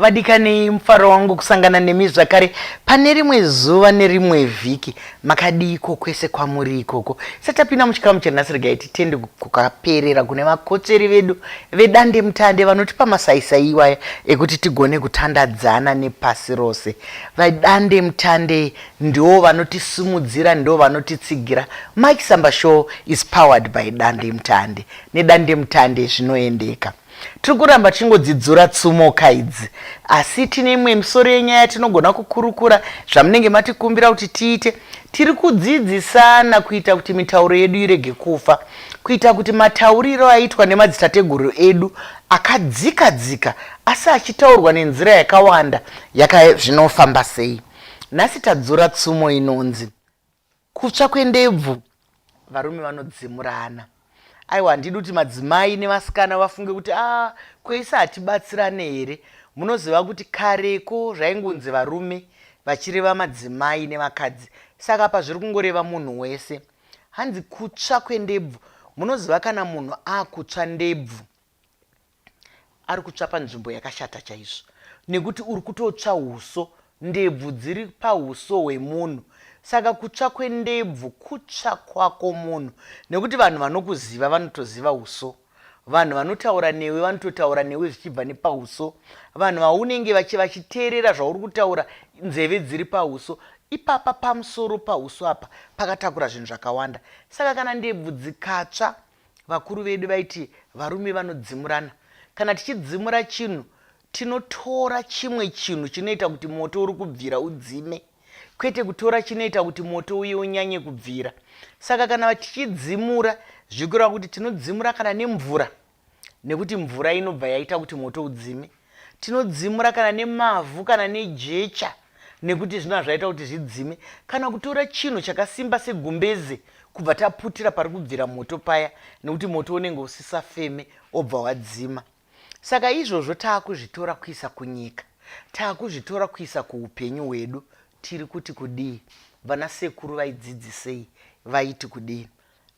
Vadikani mfaro wangu kusangana nemi zvakare pane rimwe zuva nerimwe vhiki makadiko kwese kwamuri ikoko. Satapinda muchikamu chanhasi regai titende kukaperera kune vakotseri vedu vedande mutande vanotipa masaisai iwaya ekuti tigone kutandadzana nepasi rose. Vadande mutande ndo vanotisimudzira, ndo vanotitsigira. Maichisambashow is powered by dande mutande. Nedande mutande zvinoendeka. Turikuramba tingodzidzura tsumo kaidzi, asi tine imwe misoro yenyaya tinogona kukurukura zvamunenge matikumbira kuti tiite. Tiri kudzidzisana kuita kuti mitauro yedu irege kufa, kuita kuti matauriro aitwa nemadzitateguru edu akadzika asi achitaurwa nenzira yakawanda zvinofamba sei. Nhasi tadzura tsumo inonzi kutsva kwendebvu, varume vanodzimurana. Aiwa, ndidi kuti madzimai nevasikana vafunge kuti kweisa hatibatsirane here. Munoziva kuti kareko zvaingunzi varume vachireva madzimai nevakadzi, saka apa zviri kungoreva munhu wese. Hanzi kutsva kwendebvu. Munoziva kana munhu akutsva ndebvu, ari kutsva panzvimbo yakashata chaizvo, nekuti uri kutotsva uso, ndebvu dziri pauso hwemunhu. Saka kutsva kwendebvu kutsva kwako munhu, nekuti vanhu vanokuziva vanotoziva uso, vanhu vanotaura newe vanototaura newe zvichibva nepauso, vanhu vaunenge vachiteerera zvauri kutaura nzeve dziri pauso, ipapa pamusoro pauso apa pakatakura zvinhu zvakawanda. Saka kana ndebvu dzikatsva, vakuru vedu vaiti varume vanodzimurana. Kana tichidzimura chinhu, tinotora chimwe chinhu chinoita kuti moto uri kubvira udzime, kwete kutora chinoita kuti moto uye unyanye kubvira. Saka kana tichidzimura, zvikureva kuti tinodzimura kana nemvura, nekuti mvura inobva yaita kuti moto udzime. Tinodzimura kana nemavhu kana nejecha, nekuti zvina zvaita kuti zvidzime. Kana kutora chinhu chakasimba segumbeze, kubva taputira pari kubvira moto paya, nekuti moto unenge usisafeme obva wadzima. Saka izvozvo taakuzvitora kuisa kunyika, taakuzvitora kuisa kuupenyu hwedu. Tiri kuti kudii? Vanasekuru vaidzidzisei? Vaiti kudii?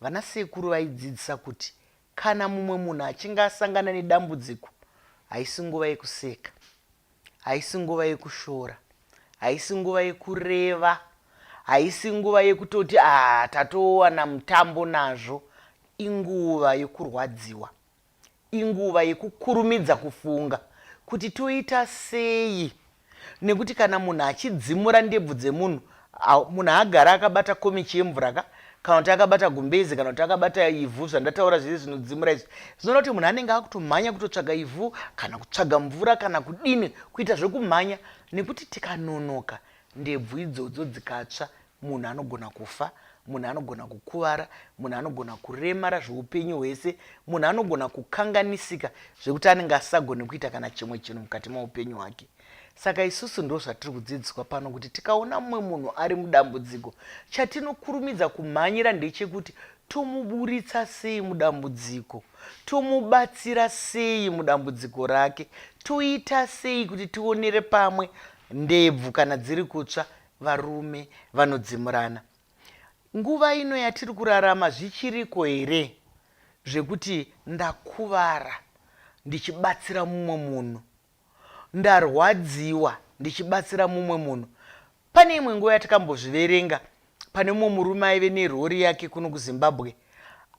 Vanasekuru vaidzidzisa kuti kana mumwe munhu achinge asangana nedambudziko, haisi nguva yekuseka, haisi nguva yekushora, haisi nguva yekureva, haisi nguva yekutoti tatowana mutambo nazvo. Inguva yekurwadziwa, inguva yekukurumidza kufunga kuti toita sei. Nekuti kana munhu achidzimura ndebvu dzemunhu, munhu agara akabata komichi yemvura kana kuti akabata gumbezi kana kuti akabata ivhu, zvandataura zviri zvinodzimura izvi, zvinoda kuti munhu anenge akutomhanya kutotsvaga ivhu kana kutsvaga mvura kana kudini, kuita zvekumhanya. Nekuti tikanonoka, ndebvu idzodzo dzikatsva, munhu anogona kufa, munhu anogona kukuvara, munhu anogona kuremara zveupenyu hwese, munhu anogona kukanganisika zvekuti anenge asagone kuita kana chimwe chinhu mukati meupenyu hwake. Saka isusu ndo zvatiri kudzidziswa pano kuti tikaona mumwe munhu ari mudambudziko, chatinokurumidza kumhanyira ndechekuti tomuburitsa sei mudambudziko, tomubatsira sei mudambudziko rake, toita sei kuti tionere pamwe ndebvu kana dziri kutsva, varume vanodzimurana. Nguva ino yatiri kurarama zvichiriko here zvekuti ndakuvara ndichibatsira mumwe munhu, ndarwadziwa ndichibatsira mumwe munhu? Pane imwe nguva yatakambozviverenga, pane mumwe murume aive nerori yake kuno kuZimbabwe,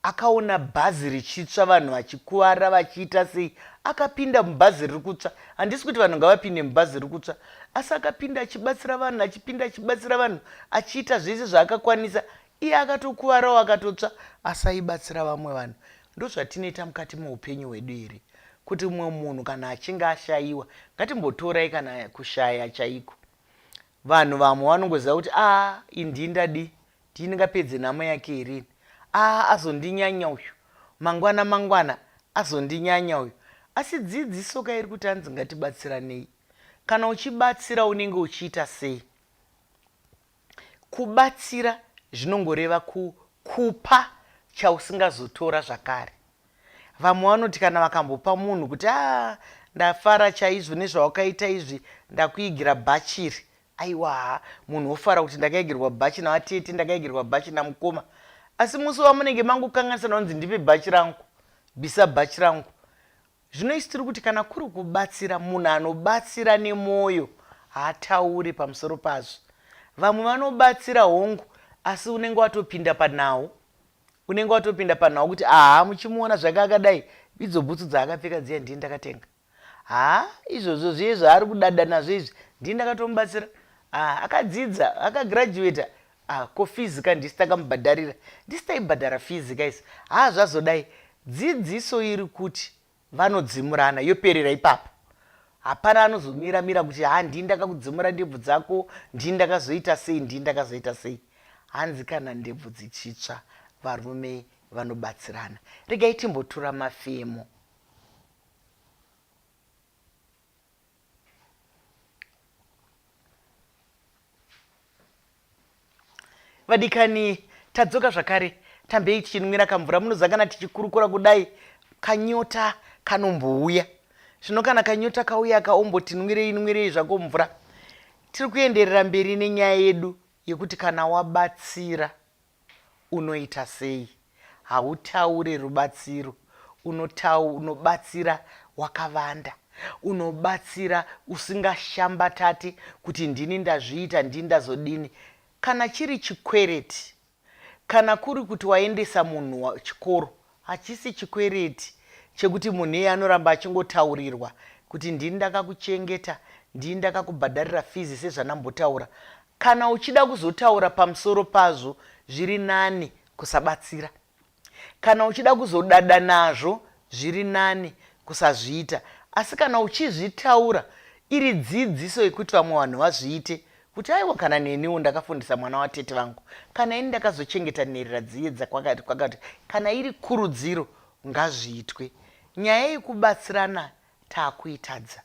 akaona bhazi richitsva, vanhu vachikuvara vachiita sei, akapinda mubhazi riri kutsva. Handisi kuti vanhu ngavapinde mubhazi riri kutsva, asi akapinda achibatsira vanhu, achipinda achibatsira vanhu, achiita zvese zvaakakwanisa. Iye akatokuvarawo akatotsva, asi aibatsira vamwe vanhu. Ndo zvatinoita mukati meupenyu hwedu here, kuti mumwe munhu kana achinge ashayiwa, ngatimbotorai kana kushaya chaiko. Vanhu vamwe vanongoziva kuti indindadi ndingapedze nhamo yake here, azondinyanya uyu, mangwana azondinyanya uyu. Asi dzidziso kairi kuti hanzi ngatibatsiranei. Kana uchibatsira unenge uchiita sei? Kubatsira zvinongoreva kupa chausingazotora zvakare. Vamwe vanoti kana vakambopa munhu kuti ndafara chaizvo nezvawakaita izvi, ndakuigira bhachiri. Aiwa, munhu ofara kuti ndakaigirwa bhachi navatete, ndakaigirwa bhachi namukoma. Asi musi wamunenge mangokanganisa nonzi ndipe bhachi rangu, bisa bhachi rangu, Zvinoisi tiri kuti kana kuri kubatsira, munhu anobatsira nemwoyo haatauri pamusoro pazvo. Vamwe vanobatsira hongu asi unenge watopinda panawo. Unenge watopinda panawo kuti muchimuona zvakakadai, idzo bhutsu dzaakapfeka dziya ndini ndakatenga. Izvozvo zviye zvaari kudada nazvo izvi ndini ndakatomubatsira. Akadzidza, akagraduata, ko fees kandisi takamubhadharira. Ndisi taibhadhara fees guys. Zvazodai. Dzidziso iri kuti vanodzimurana yoperera ipapo. Hapana anozomira kuti ndini ndakakudzimura ndebvu dzako, ndini ndakazoita sei, ndini ndakazoita sei. Hanzi kana ndebvu dzichitsva, varume vanobatsirana. Regai timbotura mafemo. Vadikani, tadzoka zvakare, tambei tichinwira kamvura. Munoziva kana tichikurukura kudai, kanyota kanombouya. Zvino kana kanyota kauya kaomboti nwirei zvako mvura. Tiri kuenderera mberi nenyaya yedu yekuti kana wabatsira unoita sei. Hautaure rubatsiro, unobatsira wakavanda. Unobatsira usingashambatati kuti ndini ndazviita, ndini ndazodini. Kana chiri chikwereti, kana kuri kuti waendesa munhu chikoro, hachisi chikwereti chekuti munhu iye anoramba achingotaurirwa kuti ndini ndakakuchengeta, ndini ndakakubhadharira fees sezvanambotaura. Kana uchida kuzotaura pamusoro pazvo, zviri nani kusabatsira. Kana uchida kuzodada nazvo, zviri nani kusazviita. Asi kana uchizvitaura, iri dzidziso yekuti vamwe vanhu vazviite, kuti aiwa kana neniwo ndakafundisa mwana watete vangu, kana ini ndakazochengeta nherera dziye kwakati, kana iri kurudziro ngazviitwe. Nyaya yekubatsirana taakuitadza,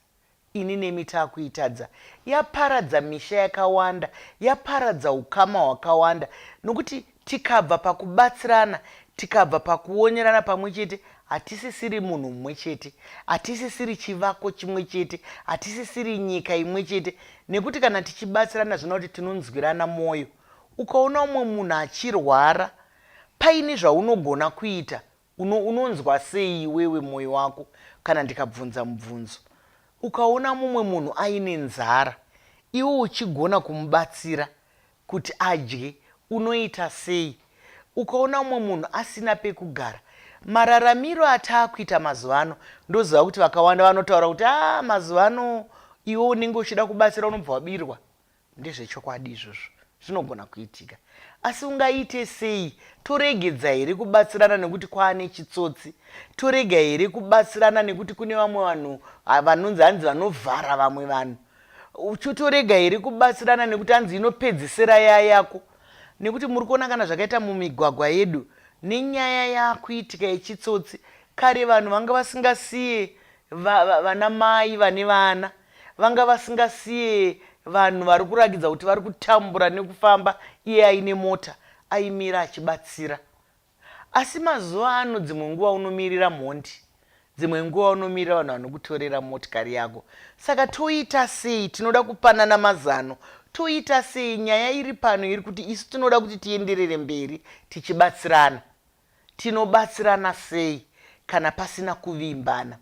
ini nemi taakuitadza, yaparadza misha yakawanda, yaparadza ukama hwakawanda, nokuti tikabva pakubatsirana, tikabva pakuonerana pamwe chete, hatisisiri munhu mumwe chete, hatisisiri chivako chimwe chete, hatisisiri nyika imwe chete. Nekuti kana tichibatsirana zvino kuti tinonzwirana mwoyo. Ukaona umwe munhu achirwara, paine zvaunogona kuita, unonzwa sei wewe mwoyo wako kana ndikabvunza mubvunzo. Ukaona mumwe munhu aine nzara, iwe uchigona kumubatsira kuti adye, unoita sei? Ukaona mumwe munhu asina pekugara, mararamiro ataakuita mazuva ano, ndoziva kuti vakawanda vanotaura kuti mazuva ano iwe unenge uchida kubatsira unobva wabirwa. Ndezvechokwadi izvozvo, zvinogona kuitika. Asi ungaite sei? Toregedza here kubatsirana nekuti kwaane chitsotsi? Torega here kubatsirana nekuti kune vamwe vanhu vanonzi hanzi vanovhara vamwe vanhu? Torega here kubatsirana nekuti hanzi inopedzisira yaya yako? Nekuti muri kuona kana zvakaita mumigwagwa yedu nenyaya yakuitika yechitsotsi. Kare vanhu vanga vasingasiye vana mai vane vana, vanga vasingasiye vanhu vari kurakidza kuti vari kutambura nekufamba, iye aine mota aimira achibatsira. Asi mazuva ano dzimwe nguva unomirira mhondi, dzimwe nguva unomirira vanhu vanokutorera motikari yako. Saka toita sei? Tinoda kupanana mazano. Toita sei? Nyaya iri pano iri kuti isu tinoda kuti tienderere mberi tichibatsirana. Tinobatsirana sei kana pasina kuvimbana?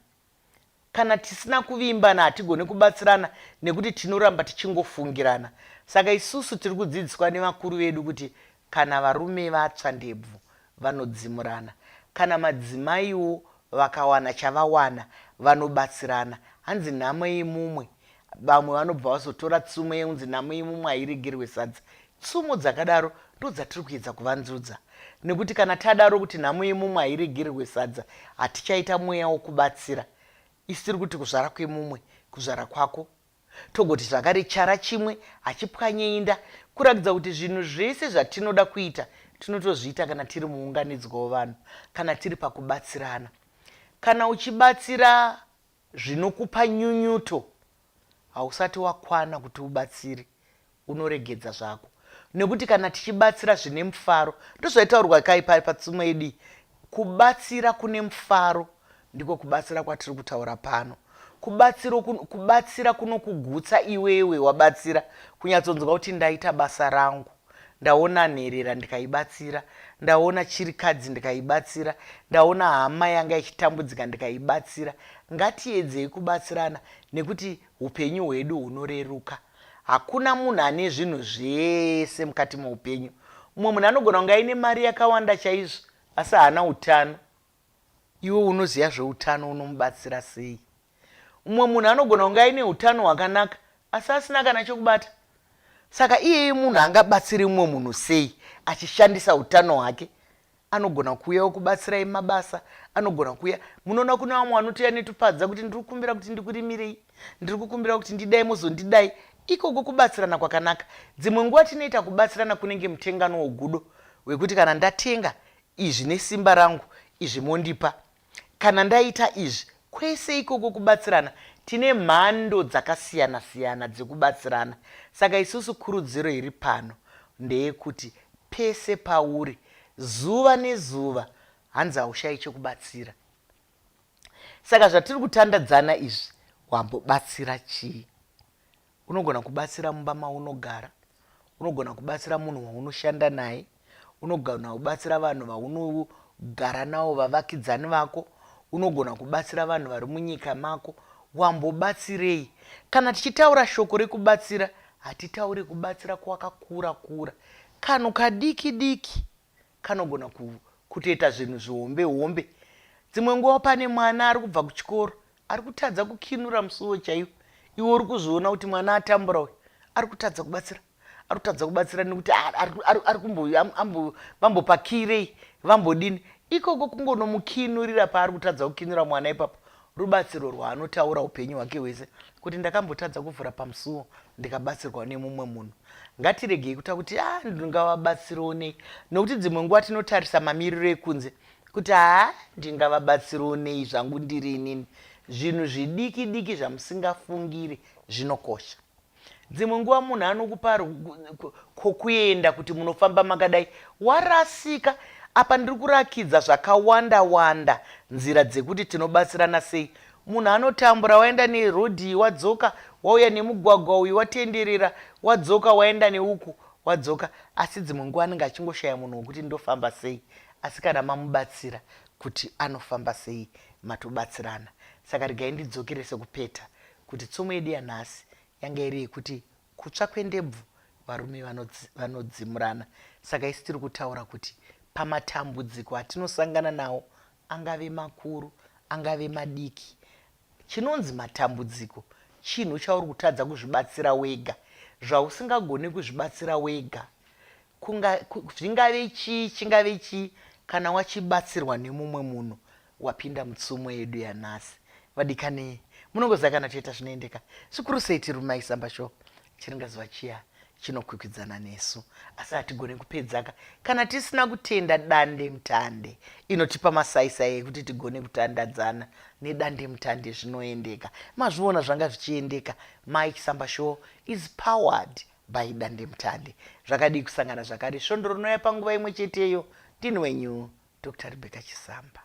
Kana tisina kuvimbana hatigoni kubatsirana nekuti tinoramba tichingofungirana. Saka isusu tiri kudzidziswa nevakuru vedu kuti kana varume vatsva ndebvu vanodzimurana, kana madzimaiwo vakawana chavawana vanobatsirana. Hanzi nhamo yemumwe, vamwe vanobva vazotora tsumo yeunzi nhamo yemumwe hairegerwe sadza. Tsumo dzakadaro ndo dzatiri kuedza kuvanzudza, nekuti kana tadaro kuti nhamo yemumwe hairegerwe sadza, hatichaita mweya wokubatsira. Isiri kuti kuzvara kwemumwe kuzvara kwako, togoti zvakare chara chimwe hachipwanyeinda, kurakidza kuti zvinhu zvese zvatinoda kuita tinotozviita kana tiri muunganidzwa wevanhu, kana tiri pakubatsirana. Kana uchibatsira zvinokupa nyunyuto, hausati wakwana kuti ubatsire, unoregedza zvako. Nekuti kana tichibatsira zvine mufaro, ndozvaitaurwa kai patsumo yedu, kubatsira kune mufaro ndiko kubatsira kwatiri kutaura pano. Kubatsira kunokugutsa iwewe wabatsira, kunyatsonzwa kuti ndaita basa rangu, ndaona nherera ndikaibatsira, ndaona chirikadzi ndikaibatsira, ndaona hama yanga ichitambudzika ndikaibatsira. Ngatiedzei kubatsirana nekuti upenyu hwedu hunoreruka. Hakuna munhu ane zvinhu zvese mukati muupenyu. Mumwe munhu anogona kunge aine mari yakawanda chaizvo asi haana utano. Iwe unoziva zveutano unomubatsira sei? Mumwe munhu anogona kunge aine utano hwakanaka asi asina kana chokubata. Saka iyeye munhu angabatsiri mumwe munhu sei achishandisa utano hwake? Anogona kuuyawo kubatsirai mabasa, anogona kuuya. Munoona kuna vamwe vanotouya netupadza kuti ndiri kukumbira kuti ndikurimirei, ndiri kukumbira kuti ndidai muzondidai. Ikoko kubatsirana kwakanaka. Dzimwe nguva tinoita kubatsirana kunenge mutengano wogudo wekuti kana ndatenga izvi nesimba rangu izvi mondipa, kana ndaita izvi, kwese ikoko kubatsirana. Tine mhando dzakasiyana siyana dzekubatsirana. Saka isusu kurudziro iri pano ndeyekuti pese pauri, zuva nezuva, hanzi haushayi chokubatsira. Saka zvatiri kutandadzana izvi, wambobatsira chii? Unogona kubatsira mumba maunogara, unogona kubatsira munhu waunoshanda naye, unogona kubatsira vanhu vaunogara navo vavakidzani vako, unogona kubatsira vanhu vari munyika mako. Wambobatsirei? Kana tichitaura shoko rekubatsira, hatitauri kubatsira kwakakura kura. Kanhu kadiki diki kanogona kutoita zvinhu zvihombe hombe. Dzimwe nguva pane mwana ari kubva kuchikoro, ari kutadza kukinura musuwo chaiwo. Iwe uri kuzviona kuti mwana atambura uyu ari kutadza kubatsira, ari kutadza kubatsira nekuti ari vambopakirei, vambodini. Ikoko kungonomukinurira paari kutadza kukinura mwana ipapo. Rubatsiro rwaanotaura upenyu hwake hwese kuti ndakambotadza kuvhura pamusuwo ndikabatsirwa nemumwe munhu. Ngatiregei kuta kuti ndingavabatsirewo nei, nokuti dzimwe nguva tinotarisa mamiriro ekunze kuti ndingavabatsirewo nei zvangu ndiri inini. Zvinhu zvidiki diki zvamusingafungiri zvinokosha. Dzimwe nguva munhu anokupa kokuenda kuti munofamba makadai, warasika. Apa ndiri kurakidza zvakawanda wanda nzira dzekuti tinobatsirana sei. Munhu anotambura, waenda nerodhi wadzoka, wauya nemugwagwa uyu watenderera, wadzoka, waenda neuku wadzoka. Asi dzimwe nguva anenge achingoshaya munhu wekuti ndofamba sei. Asi kana mamubatsira kuti anofamba sei, matobatsirana. Saka regai ndidzokere sekupeta kuti tsomo yedu yanhasi yanga iri yekuti kutsva kwendebvu varume vanodzimurana. Saka isi tiri kutaura kuti pamatambudziko atinosangana nawo, angave makuru, angave madiki, chinonzi matambudziko chinhu chauri kutadza kuzvibatsira wega, zvausingagoni kuzvibatsira wega. Zvingave chii, chingave chii, kana wachibatsirwa nemumwe munhu, wapinda mutsumo yedu yanhasi. Vadikani, munongoziva kana toita zvinoendeka. Zvikuru sei tiri mumaichisambashow, chiringazuva chiya chinokwikwidzana nesu, asi hatigone kupedzaka kana tisina kutenda dande mutande inotipa masaisai ekuti tigone kutandadzana. Nedande mutande zvinoendeka. Mazviona zvanga zvichiendeka. Maichisambashow is powered by dande mutande. Zvakadii kusangana zvakare. Svondoro rinouya panguva imwe cheteyo. Ndini wenyu Dr. Rebecca Chisamba.